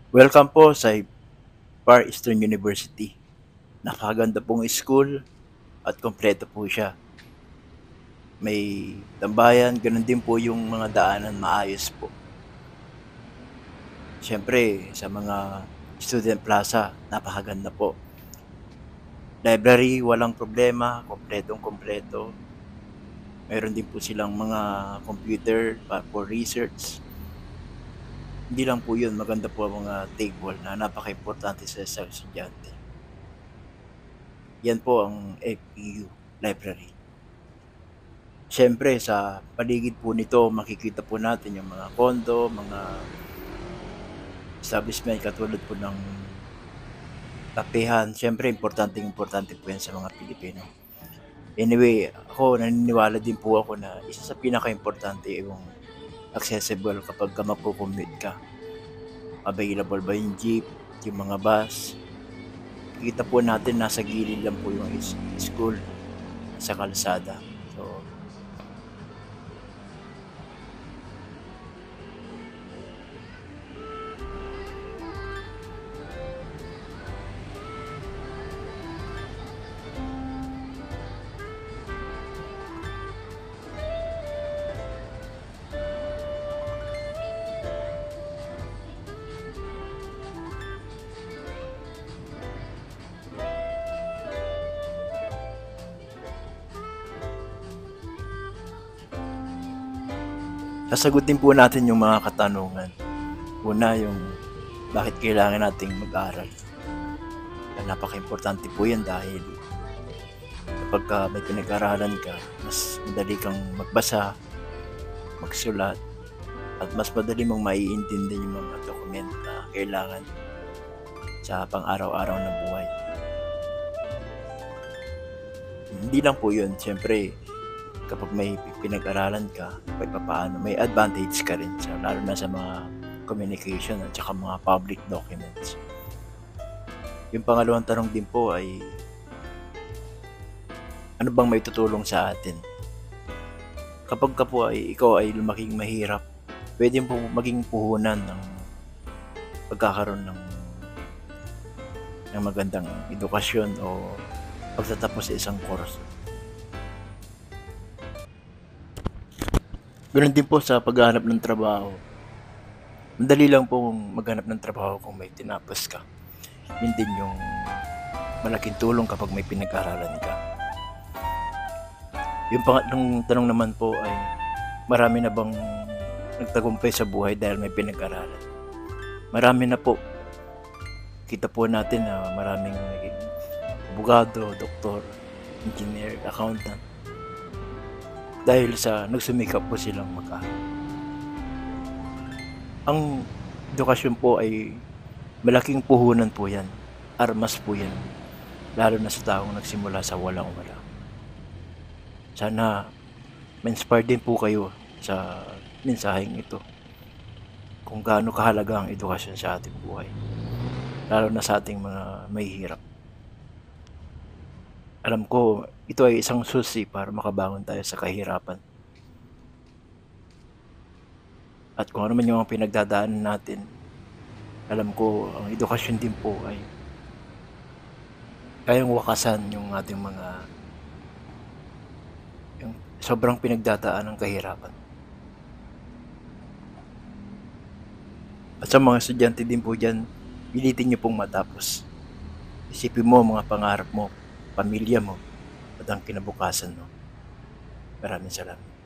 Welcome po sa Far Eastern University. Napakaganda pong school at kompleto po siya. May tambayan, ganun din po yung mga daanan maayos po. Siyempre, sa mga student plaza, napakaganda po. Library, walang problema, kompletong-kompleto. Meron din po silang mga computer for research. Hindi lang po yun, maganda po ang mga table na napaka-importante sa isang estudyante. Yan po ang FEU library. Siyempre sa paligid po nito makikita po natin yung mga condo, mga establishment katulad po ng kapehan. Siyempre importante po yan sa mga Pilipino. Anyway, ako naniniwala din po ako na isa sa pinaka-importante yung accessible kapag ka magpo-commute ka. Available ba yung jeep, yung mga bus. Kita po natin nasa gilid lang po yung school sa kalsada. So, sasagutin po natin yung mga katanungan. Una, yung bakit kailangan nating mag-aral. Napaka-importante po yan dahil kapag may pinag-aralan ka, mas madali kang magbasa, magsulat, at mas madali mong maiintindi yung mga dokumento na kailangan sa pang-araw-araw na buhay. Hindi lang po yun, siyempre kapag may pinag-aralan ka, kahit papaano, may advantage ka rin, lalo na sa mga communication at saka mga public documents. Yung pangalawang tanong din po ay, ano bang may tutulong sa atin? Kapag ka po ay ikaw ay lumaking mahirap, pwede po maging puhunan ng pagkakaroon ng magandang edukasyon o pagtatapos sa isang course. Ganoon din po sa paghahanap ng trabaho. Madali lang po maghanap ng trabaho kung may tinapos ka. Yun din yung malaking tulong kapag may pinag-aralan ka. Yung pangatlong tanong naman po ay, marami na bang nagtagumpay sa buhay dahil may pinag-aralan? Marami na po. Kita po natin na maraming naging abogado, doktor, engineer, accountant. Dahil sa nagsumikap po silang mag-aral. Ang edukasyon po ay malaking puhunan po yan. Armas po yan. Lalo na sa taong nagsimula sa walang-wala. Sana ma-inspire din po kayo sa mensaheng ito. Kung gaano kahalaga ang edukasyon sa ating buhay. Lalo na sa ating mga may hirap. Alam ko, ito ay isang susi para makabangon tayo sa kahirapan. At kung ano man yung mga pinagdadaanan natin, alam ko, ang edukasyon din po ay kayang wakasan yung ating mga yung sobrang pinagdadaan ng kahirapan. At sa mga estudyante din po dyan, pilitin nyo pong matapos. Isipin mo mga pangarap mo, pamilya mo, at ang kinabukasan mo. Maraming salamat.